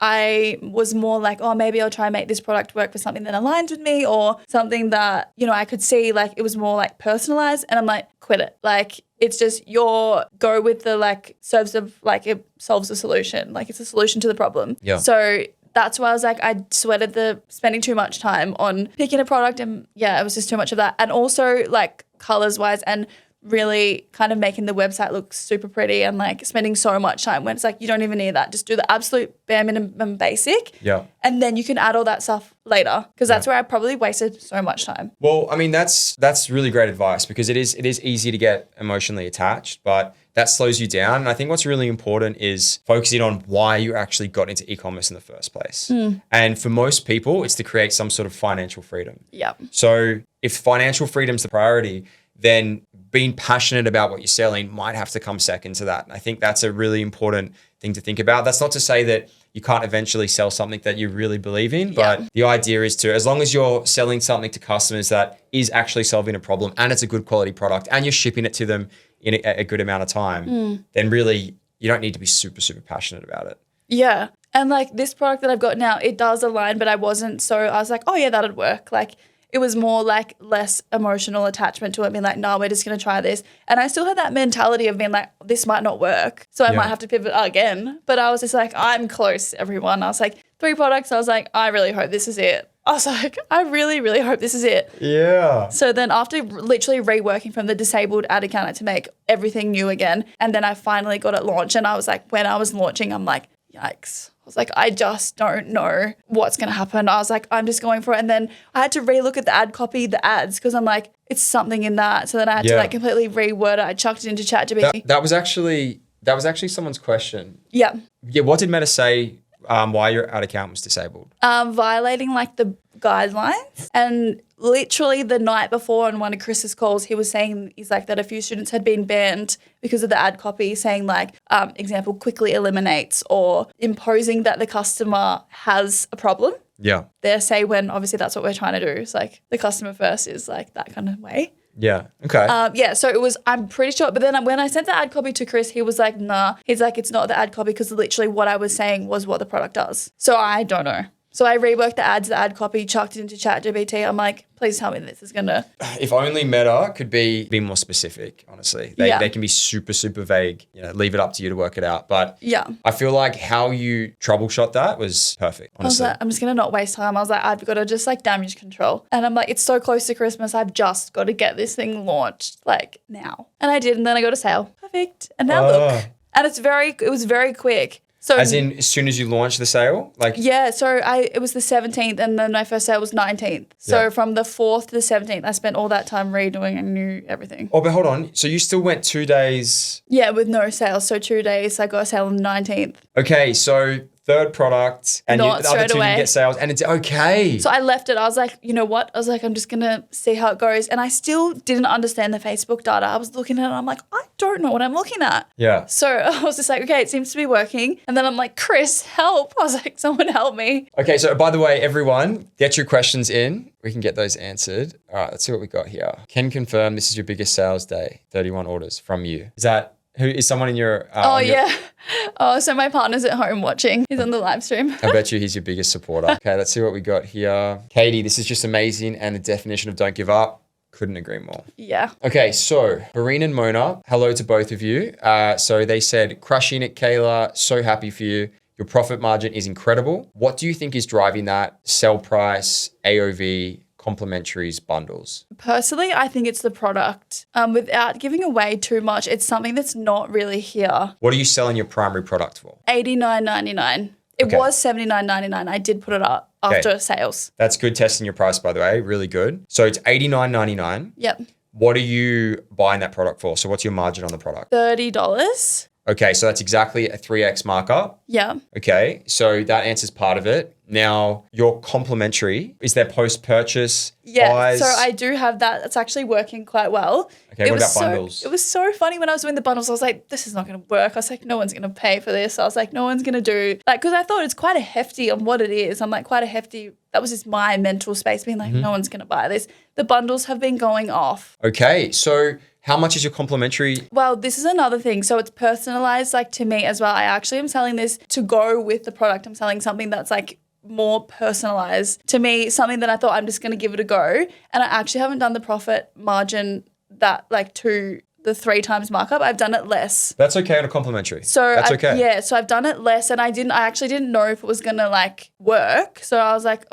S2: I was more like, oh, maybe I'll try and make this product work for something that aligns with me or something that, I could see like it was more like personalized and I'm like, quit it. Like it's just go with the like it solves the solution. Like it's a solution to the problem.
S1: Yeah.
S2: So that's why I was like, I sweated the spending too much time on picking a product and yeah, it was just too much of that. And also like colors wise and really kind of making the website look super pretty and like spending so much time when it's like, you don't even need that. Just do the absolute bare minimum basic.
S1: Yeah.
S2: And then you can add all that stuff later because that's where I probably wasted so much time.
S1: Well, I mean, that's really great advice because it is easy to get emotionally attached, but that slows you down. And I think what's really important is focusing on why you actually got into e-commerce in the first place. And for most people, it's to create some sort of financial freedom.
S2: Yeah.
S1: So if financial freedom's the priority, then being passionate about what you're selling might have to come second to that. And I think that's a really important thing to think about. That's not to say that you can't eventually sell something that you really believe in, but the idea is to, as long as you're selling something to customers that is actually solving a problem and it's a good quality product and you're shipping it to them in a good amount of time, then really you don't need to be super, super passionate about it.
S2: Yeah. And like this product that I've got now, it does align, but I was like, oh yeah, that'd work. Like it was more like less emotional attachment to it, being like, no, we're just going to try this. And I still had that mentality of being like, this might not work. So I might have to pivot again. But I was just like, I'm close, everyone. I was like, 3 products. I was like, I really hope this is it. I was like, I really, really hope this is it.
S1: Yeah.
S2: So then after literally reworking from the disabled ad account to make everything new again, and then I finally got it launched. And I was like, when I was launching, I'm like, yikes. I was like, I just don't know what's going to happen. I was like, I'm just going for it. And then I had to relook at the ad copy, the ads, because I'm like, it's something in that. So then I had to like completely reword it. I chucked it into ChatGPT.
S1: That was actually someone's question.
S2: Yeah.
S1: Yeah. What did Meta say why your ad account was disabled?
S2: Violating like the guidelines. And literally the night before on one of Chris's calls, he was saying, he's like that a few students had been banned because of the ad copy saying like, example, quickly eliminates or imposing that the customer has a problem.
S1: Yeah.
S2: They say when obviously that's what we're trying to do. It's like the customer first is like that kind of way.
S1: Yeah. Okay.
S2: So it was, I'm pretty sure. But then when I sent the ad copy to Chris, he was like, nah. He's like, it's not the ad copy because literally what I was saying was what the product does. So I don't know. So I reworked the ad copy, chucked it into ChatGPT. I'm like, please tell me this is going to...
S1: If only Meta could be more specific, honestly. They can be super, super vague. Leave it up to you to work it out. But I feel like how you troubleshot that was perfect, honestly.
S2: I was like, I'm just going to not waste time. I was like, I've got to just like damage control. And I'm like, it's so close to Christmas. I've just got to get this thing launched like now. And I did. And then I got a sale. Perfect. And now look. And it was very quick. So,
S1: as in, as soon as you launched the sale?
S2: It was the 17th and then my first sale was 19th. So from the 4th to the 17th, I spent all that time redoing and knew everything.
S1: Oh, but hold on. So you still went 2 days?
S2: Yeah, with no sales. So 2 days, I got a sale on the 19th.
S1: Okay, so third product and the other 2 didn't get sales and it's okay.
S2: So I left it. I was like, you know what? I was like, I'm just going to see how it goes. And I still didn't understand the Facebook data. I was looking at it and I'm like, I don't know what I'm looking at.
S1: Yeah.
S2: So I was just like, okay, it seems to be working. And then I'm like, Chris, help. I was like, someone help me.
S1: Okay, so by the way, everyone, get your questions in. We can get those answered. All right, let's see what we got here. Can confirm this is your biggest sales day, 31 orders from you. Is that... Who is someone in your...
S2: So my partner's at home watching. He's on the live stream.
S1: I bet you he's your biggest supporter. Okay, let's see what we got here. Katie, this is just amazing. And the definition of don't give up. Couldn't agree more.
S2: Yeah.
S1: Okay, so Barine and Mona, hello to both of you. So they said, crushing it, Kaylah. So happy for you. Your profit margin is incredible. What do you think is driving that? Sell price, AOV, complementaries, bundles? Personally,
S2: I think it's the product. Without giving away too much, it's something that's not really here.
S1: What are you selling your primary product for?
S2: $89.99. It was $79.99. I did put it up after sales.
S1: That's good testing your price, by the way. Really good. So it's $89.99.
S2: Yep.
S1: What are you buying that product for? So what's your margin on the product?
S2: $30.
S1: Okay, so that's exactly a 3x markup.
S2: Yeah.
S1: Okay, so that answers part of it. Now, your complimentary, is there post-purchase
S2: Yeah,
S1: buys?
S2: so I do have that. It's actually working quite well.
S1: Okay, what about bundles?
S2: It was so funny when I was doing the bundles. I was like, this is not going to work. I was like, no one's going to pay for this. I was like, no one's going to do, like, because I thought it's quite a hefty on what it is. I'm like, quite a hefty, that was just my mental space being like, no one's going to buy this. The bundles have been going off.
S1: Okay, so how much is your complimentary?
S2: Well, this is another thing. So it's personalized, like, to me as well. I actually am selling this to go with the product. I'm selling something that's like more personalized to me, something that I thought I'm just going to give it a go. And I actually haven't done the profit margin that like to the 3 times markup. I've done it less.
S1: That's okay on a complimentary.
S2: So
S1: that's okay.
S2: Yeah, so I've done it less, and I actually didn't know if it was gonna like work. So I was like,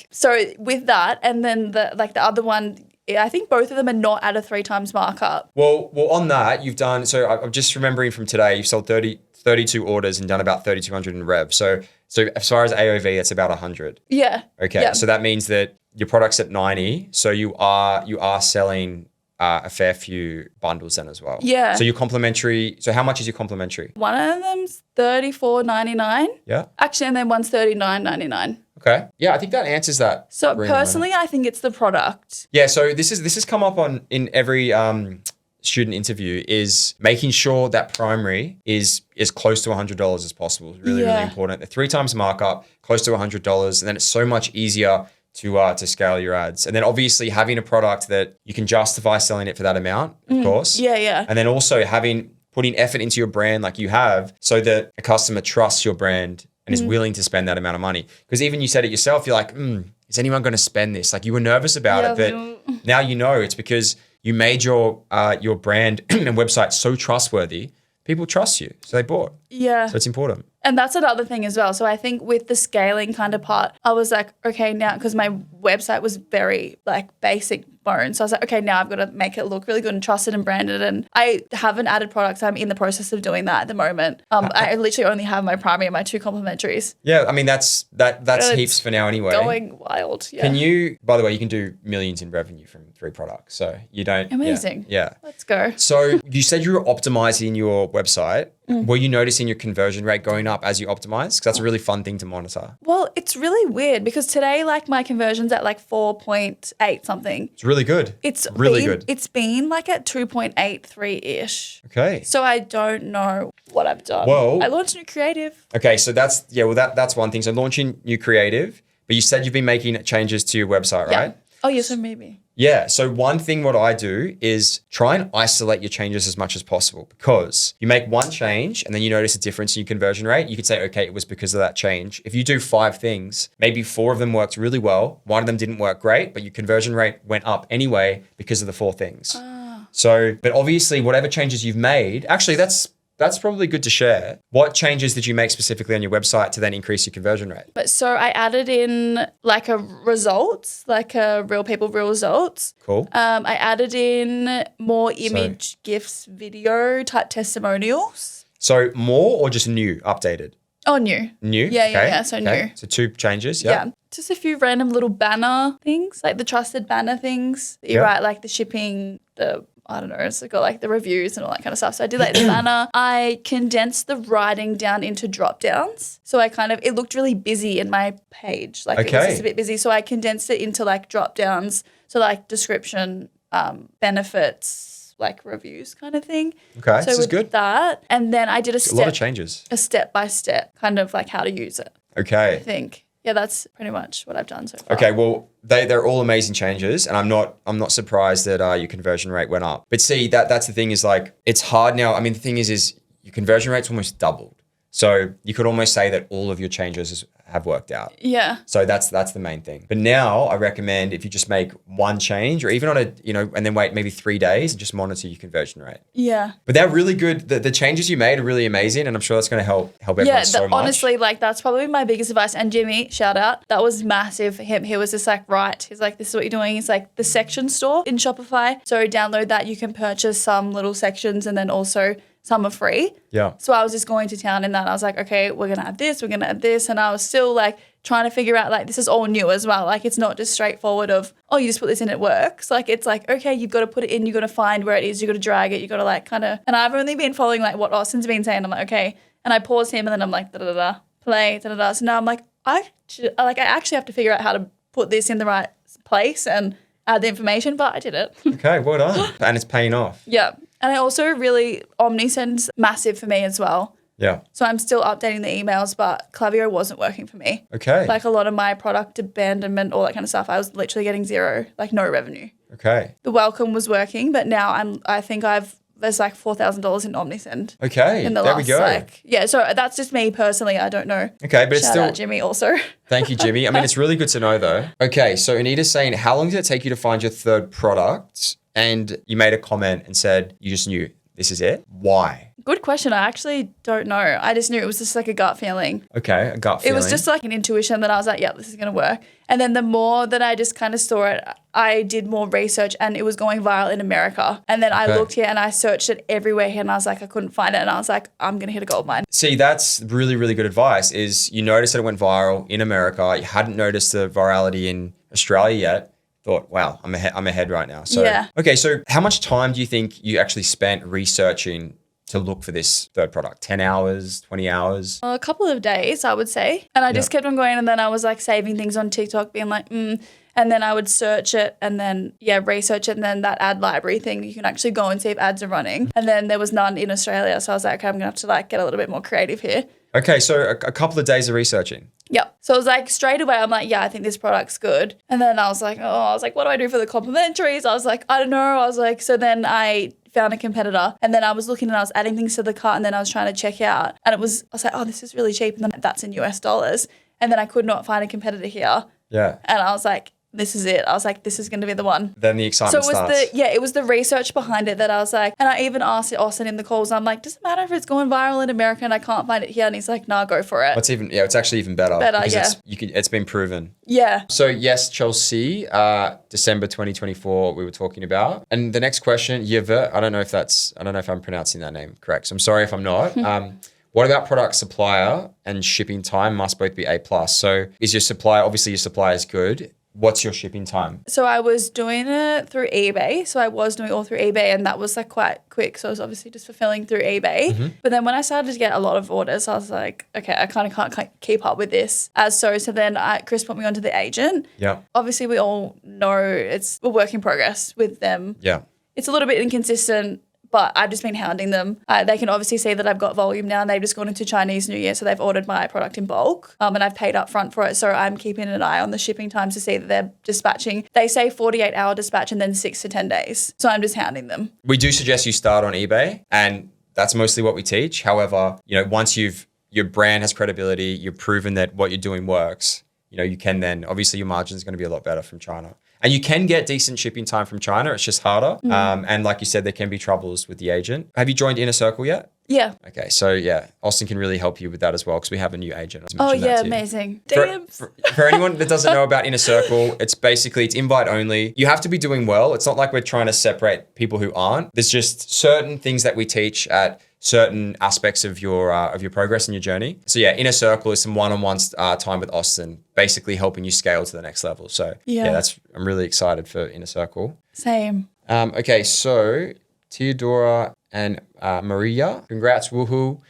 S2: so with that, and then the other one, I think both of them are not at a 3 times markup.
S1: Well, on that, you've done, so I'm just remembering from today, you've sold 32 orders and done about 3,200 in rev. So as far as AOV, it's about 100.
S2: Yeah.
S1: Okay.
S2: Yeah.
S1: So that means that your product's at 90. So you are selling a fair few bundles then as well.
S2: Yeah.
S1: So your complimentary, so how much is your complimentary?
S2: One of them's $34.99.
S1: Yeah.
S2: Actually, and then one's $39.99.
S1: Okay. Yeah, I think that answers that.
S2: So personally, I think it's the product.
S1: Yeah. So this has come up in every student interview, is making sure that primary is as close to $100 as possible. Is really important. The 3 times markup, close to $100, and then it's so much easier to scale your ads. And then obviously having a product that you can justify selling it for that amount, of course.
S2: Yeah, yeah.
S1: And then also putting effort into your brand like you have, so that a customer trusts your brand and is willing to spend that amount of money. Because even you said it yourself, you're like, is anyone going to spend this? Like, you were nervous about it, but now you know it's because you made your brand and website so trustworthy. People trust you, so they bought.
S2: Yeah.
S1: So it's important.
S2: And that's another thing as well. So I think with the scaling kind of part, I was like, okay, now, because my website was very like basic bones. So I was like, okay, now I've got to make it look really good and trusted and branded. And I haven't added products. I'm in the process of doing that at the moment. I literally only have my primary and my 2 complimentaries.
S1: Yeah, I mean, that's heaps for now anyway.
S2: Going wild. Yeah.
S1: Can you, by the way, you can do millions in revenue from 3 products. So you don't.
S2: Amazing.
S1: Yeah.
S2: Let's go.
S1: So you said you were optimizing your website. Were you noticing your conversion rate going up as you optimize? Because that's a really fun thing to monitor.
S2: Well, it's really weird because today, like, my conversion's at like 4.8 something.
S1: It's really good.
S2: It's
S1: really good.
S2: It's been like at 2.83-ish.
S1: Okay.
S2: So I don't know what I've done.
S1: Well,
S2: I launched new creative.
S1: Okay, so that's one thing. So launching new creative, but you said you've been making changes to your website,
S2: Yeah.
S1: right?
S2: Oh, yes, so maybe.
S1: Yeah. So one thing what I do is try and isolate your changes as much as possible, because you make one change and then you notice a difference in your conversion rate. You could say, okay, it was because of that change. If you do 5 things, maybe 4 of them worked really well. 1 of them didn't work great, but your conversion rate went up anyway because of the 4 things. So, but obviously whatever changes you've made, actually that's probably good to share. What changes did you make specifically on your website to then increase your conversion rate?
S2: But so I added in like a results, like a real people, real results.
S1: Cool.
S2: I added in more image, GIFs, video type testimonials.
S1: So more or just new, updated?
S2: Oh, new.
S1: New?
S2: Yeah,
S1: okay.
S2: yeah, so new.
S1: So 2 changes, yeah.
S2: Just a few random little banner things, like the trusted banner things that you write, like the shipping, I don't know, it's got like the reviews and all that kind of stuff. So I did like the banner. I condensed the writing down into drop downs. So it looked really busy in my page. Like it was just a bit busy. So I condensed it into like drop downs. So like description, benefits, like reviews kind of thing.
S1: Okay,
S2: so
S1: this is good.
S2: That, and then I did
S1: a lot of changes.
S2: A step-by-step kind of like how to use it.
S1: Okay.
S2: I think. Yeah, that's pretty much what I've done so far.
S1: Okay, well, they're all amazing changes, and I'm not surprised that your conversion rate went up. But see, that's the thing, is like, it's hard now. I mean, the thing is your conversion rate's almost doubled. So you could almost say that all of your changes have worked out.
S2: Yeah.
S1: So that's the main thing. But now I recommend, if you just make one change, or even on and then wait maybe 3 days and just monitor your conversion rate.
S2: Yeah.
S1: But they're really good. The changes you made are really amazing, and I'm sure that's going to help everyone so much.
S2: Honestly, like, that's probably my biggest advice. And Jimmy, shout out, that was massive for him. He was just like, right. He's like, this is what you're doing. It's like the section store in Shopify. So download that. You can purchase some little sections, and then also some are free.
S1: Yeah.
S2: So I was just going to town in that. I was like, okay, we're going to add this, we're going to add this. And I was still like trying to figure out, like, this is all new as well. Like, it's not just straightforward of, oh, you just put this in, it works. Like, it's like, okay, you've got to put it in, you've got to find where it is, you've got to drag it, you've got to like kind of, and I've only been following like what Austin's been saying. I'm like, okay. And I pause him, and then I'm like, da-da-da-da, play, da-da-da. So now I'm like, I actually have to figure out how to put this in the right place and add the information, but I did it.
S1: Okay, well done. And it's paying off.
S2: Yeah. And I also really, OmniSend's massive for me as well.
S1: Yeah.
S2: So I'm still updating the emails, but Klaviyo wasn't working for me.
S1: Okay.
S2: Like a lot of my product abandonment, all that kind of stuff, I was literally getting zero, like no revenue.
S1: Okay.
S2: The welcome was working, but now I think there's like $4,000 in OmniSend.
S1: Okay.
S2: In the
S1: there
S2: last,
S1: we go.
S2: So that's just me personally. I don't know.
S1: Okay, but it's
S2: Shout
S1: still.
S2: out Jimmy also.
S1: Thank you, Jimmy. I mean, it's really good to know though. Okay, so Anita's saying, how long did it take you to find your third product? And you made a comment and said you just knew this is it. Why?
S2: Good question. I actually don't know. I just knew it was just like a gut feeling.
S1: Okay, a gut feeling.
S2: It was just like an intuition that I was like, yeah, this is going to work. And then the more that I just kind of saw it, I did more research and it was going viral in America. And then I looked here and I searched it everywhere here and I was like, I couldn't find it. And I was like, I'm going to hit a gold mine.
S1: See, that's really, really good advice is you noticed that it went viral in America. You hadn't noticed the virality in Australia yet. Thought, wow, I'm ahead right now. So,
S2: yeah.
S1: Okay, so how much time do you think you actually spent researching to look for this third product? 10 hours, 20 hours?
S2: A couple of days, I would say. And I just kept on going and then I was like saving things on TikTok being like, and then I would search it and then, research it. And then that ad library thing, you can actually go and see if ads are running. And then there was none in Australia. So I was like, okay, I'm going to have to like get a little bit more creative here.
S1: Okay, so a couple of days of researching.
S2: Yep. So it was like straight away, I'm like, yeah, I think this product's good. And then I was like, what do I do for the complimentaries? I was like, I don't know. I was like, so then I found a competitor and then I was looking and I was adding things to the cart and then I was trying to check out and I was like, oh, this is really cheap. And then that's in US dollars. And then I could not find a competitor here.
S1: Yeah.
S2: And I was like, this is it. I was like, this is going to be the one.
S1: Then the excitement starts.
S2: It was the research behind it that I was like, and I even asked Austin in the calls, I'm like, does it matter if it's going viral in America and I can't find it here? And he's like, nah, go for it.
S1: It's actually even better. Because it's been proven.
S2: Yeah.
S1: So yes, Chelsea, December 2024, we were talking about. And the next question, Yvette, I don't know if I'm pronouncing that name correct. So I'm sorry if I'm not. What about product supplier and shipping time must both be A+. So is your supplier is good. What's your shipping time?
S2: So I was doing it through eBay. So I was doing all through eBay and that was like quite quick. So I was obviously just fulfilling through eBay. Mm-hmm. But then when I started to get a lot of orders, I was like, okay, I kind of can't keep up with this. So then Chris put me onto the agent.
S1: Yeah.
S2: Obviously we all know it's a work in progress with them.
S1: Yeah.
S2: It's a little bit inconsistent. But I've just been hounding them. They can obviously see that I've got volume now and they've just gone into Chinese New Year. So they've ordered my product in bulk and I've paid up front for it. So I'm keeping an eye on the shipping times to see that they're dispatching. They say 48-hour dispatch and then 6 to 10 days. So I'm just hounding them.
S1: We do suggest you start on eBay and that's mostly what we teach. However, once your brand has credibility, you've proven that what you're doing works, you can then, obviously your margin is going to be a lot better from China. And you can get decent shipping time from China. It's just harder. And like you said, there can be troubles with the agent. Have you joined Inner Circle yet?
S2: Yeah.
S1: Okay. So Austin can really help you with that as well because we have a new agent.
S2: Oh yeah, amazing.
S1: For anyone that doesn't know about Inner Circle, it's invite only. You have to be doing well. It's not like we're trying to separate people who aren't. There's just certain things that we teach at certain aspects of your progress and your journey. So Inner Circle is some one-on-one time with Austin, basically helping you scale to the next level. So I'm really excited for Inner Circle.
S2: Same.
S1: Okay, so Theodora and Maria, congrats, woohoo.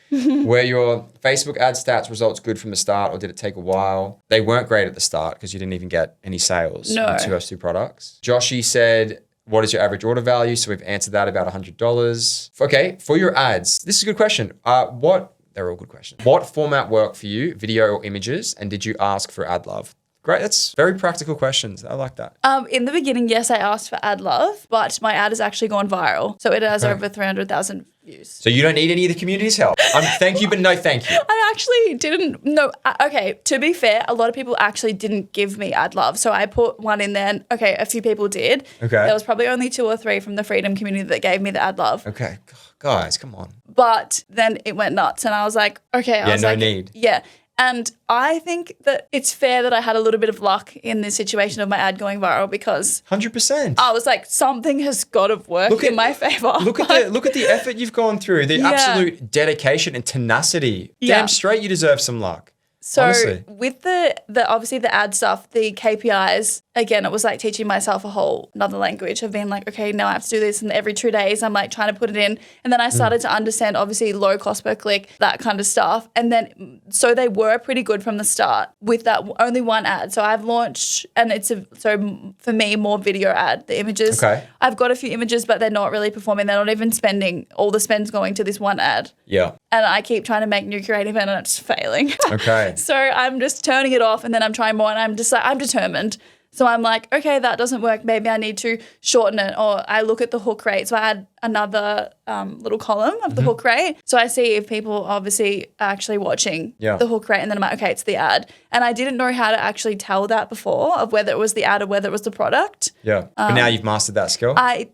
S1: Were your Facebook ad stats results good from the start or did it take a while? They weren't great at the start because you didn't even get any sales with those two products. Joshi said, what is your average order value? So we've answered that, about $100. Okay, for your ads, this is a good question. They're all good questions. What format worked for you, video or images? And did you ask for ad love? Great, that's very practical questions. I like that.
S2: In the beginning, yes, I asked for ad love, but my ad has actually gone viral. So it has over 300,000 views.
S1: So you don't need any of the community's help. Thank you, but no thank you.
S2: I actually didn't. No, okay, to be fair, a lot of people actually didn't give me ad love. So I put one in there and, a few people did.
S1: Okay.
S2: There was probably only 2 or 3 from the freedom community that gave me the ad love.
S1: Okay, guys, come on.
S2: But then it went nuts and I was like, okay.
S1: No need.
S2: Yeah. And I think that it's fair that I had a little bit of luck in this situation of my ad going viral because
S1: 100%.
S2: I was like, something has got to work in my favor.
S1: Look at the effort you've gone through, the absolute dedication and tenacity. Damn straight, you deserve some luck.
S2: So
S1: honestly.
S2: with the obviously the ad stuff, the KPIs, again, it was like teaching myself a whole another language of being like, okay, now I have to do this. And every 2 days I'm like trying to put it in. And then I started to understand obviously low cost per click, that kind of stuff. And then, so they were pretty good from the start with that only one ad. So I've launched, and so for me, more video ad. The images, I've got a few images, but they're not really performing. They're not even spending, all the spend's going to this one ad.
S1: Yeah.
S2: And I keep trying to make new creative and it's failing.
S1: Okay.
S2: So I'm just turning it off and then I'm trying more and I'm just like, I'm determined. So I'm like, okay, that doesn't work. Maybe I need to shorten it. Or I look at the hook rate. So I add another little column of the hook rate. So I see if people obviously are actually watching the hook rate. And then I'm like, okay, it's the ad. And I didn't know how to actually tell that before of whether it was the ad or whether it was the product.
S1: Yeah. But now you've mastered that skill?
S2: I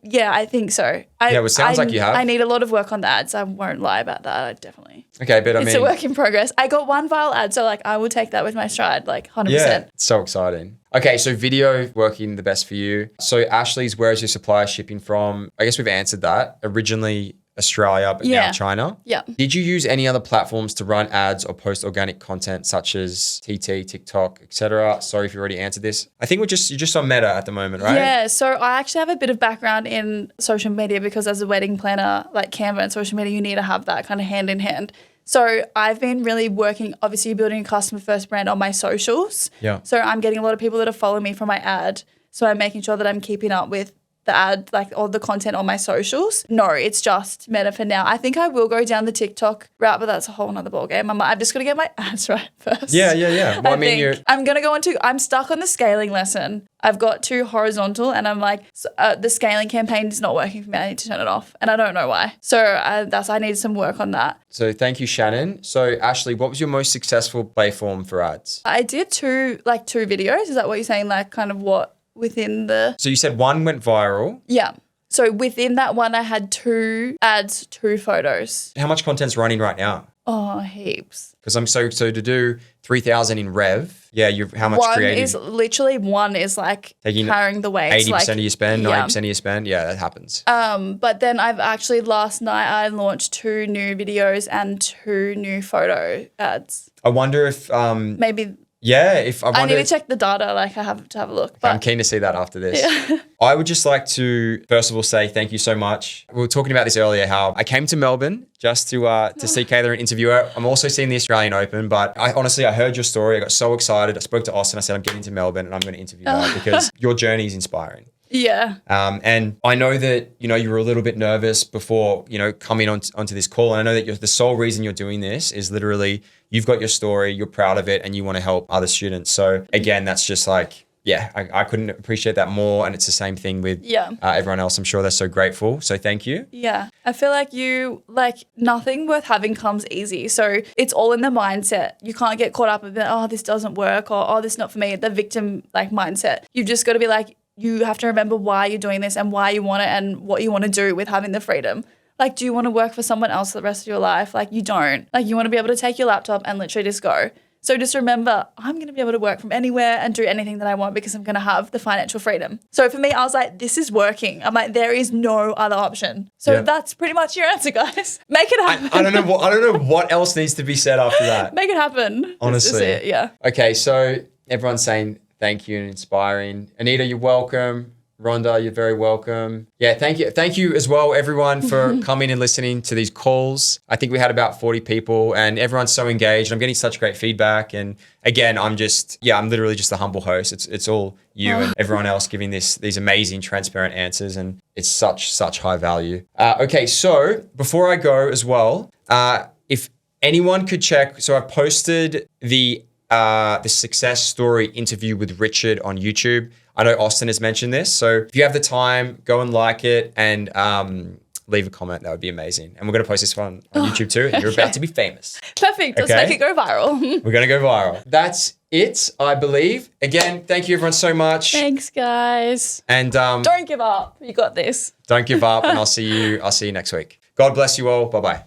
S2: think so.
S1: Well, it sounds like you have.
S2: I need a lot of work on the ads. I won't lie about that. I definitely.
S1: Okay, but
S2: it's a work in progress. I got one viral ad. So like I will take that with my stride, like 100%.
S1: Yeah, it's so exciting. Okay, so video working the best for you. So Ashley's, where is your supplier shipping from? I guess we've answered that. Originally Australia, but now China.
S2: Yeah.
S1: Did you use any other platforms to run ads or post organic content such as TT, TikTok, etc.? Sorry if you already answered this. I think you're just on Meta at the moment, right?
S2: Yeah. So I actually have a bit of background in social media because as a wedding planner, like Canva and social media, you need to have that kind of hand in hand. So I've been really working, obviously building a customer first brand on my socials.
S1: Yeah.
S2: So I'm getting a lot of people that are following me from my ad. So I'm making sure that I'm keeping up with the ad, like all the content on my socials. No, it's just Meta for now. I think I will go down the TikTok route, but that's a whole nother ballgame. I'm just going to get my ads right first.
S1: Yeah. Well,
S2: I'm going to go into, I'm stuck on the scaling lesson. I've got 2 horizontal and I'm like, the scaling campaign is not working for me. I need to turn it off and I don't know why. So I need some work on that.
S1: So thank you, Shannon. So Ashley, what was your most successful platform for ads?
S2: I did two videos. Is that what you're saying? Like kind of what within the...
S1: So you said one went viral.
S2: Yeah. So within that one, I had 2 ads, 2 photos.
S1: How much content's running right now?
S2: Oh, heaps.
S1: Because I'm so to do 3,000 in rev. Yeah, how much creative?
S2: One is like
S1: taking
S2: carrying the weight.
S1: 80%
S2: like,
S1: of your spend, 90% of your spend. Yeah, that happens.
S2: But then I've actually last night I launched 2 new videos and 2 new photo ads.
S1: I wonder if
S2: maybe.
S1: Yeah,
S2: I need to check the data. Like I have to have a look. But
S1: I'm keen to see that after this.
S2: Yeah.
S1: I would just like to first of all say thank you so much. We were talking about this earlier, how I came to Melbourne just to see Kaylah and interview her. I'm also seeing the Australian Open, but I heard your story. I got so excited. I spoke to Austin. I said I'm getting to Melbourne and I'm going to interview her because your journey is inspiring.
S2: Yeah.
S1: And I know that, you were a little bit nervous before, coming onto this call. And I know that the sole reason you're doing this is literally you've got your story, you're proud of it, and you want to help other students. So again, that's just like, I couldn't appreciate that more. And it's the same thing with everyone else. I'm sure they're so grateful. So thank you.
S2: Yeah. I feel like nothing worth having comes easy. So it's all in the mindset. You can't get caught up with, this doesn't work or, this is not for me, the victim mindset. You've just got to be like, you have to remember why you're doing this and why you want it and what you want to do with having the freedom. Like, do you want to work for someone else the rest of your life? Like, you don't. Like, you want to be able to take your laptop and literally just go. So just remember, I'm going to be able to work from anywhere and do anything that I want because I'm going to have the financial freedom. So for me, I was like, this is working. I'm like, there is no other option. So that's pretty much your answer, guys. Make it happen.
S1: I don't know what else needs to be said after that.
S2: Make it happen.
S1: Honestly.
S2: This is it, yeah.
S1: Okay, so everyone's saying thank you and inspiring. Anita, you're welcome. Rhonda, you're very welcome. Yeah, thank you. Thank you as well, everyone, for coming and listening to these calls. I think we had about 40 people and everyone's so engaged. I'm getting such great feedback. And again, I'm literally just the humble host. It's all you and everyone else giving these amazing, transparent answers. And it's such high value. Okay, so before I go as well, if anyone could check, so I posted the success story interview with Richard on YouTube. I know Austin has mentioned this. So if you have the time, go and like it and leave a comment. That would be amazing. And we're going to post this one on YouTube too. And you're about to be famous.
S2: Perfect. Let's make it go viral.
S1: We're going to go viral. That's it, I believe. Again, thank you everyone so much.
S2: Thanks, guys.
S1: And
S2: don't give up. You got this.
S1: Don't give up. And I'll see you next week. God bless you all. Bye-bye.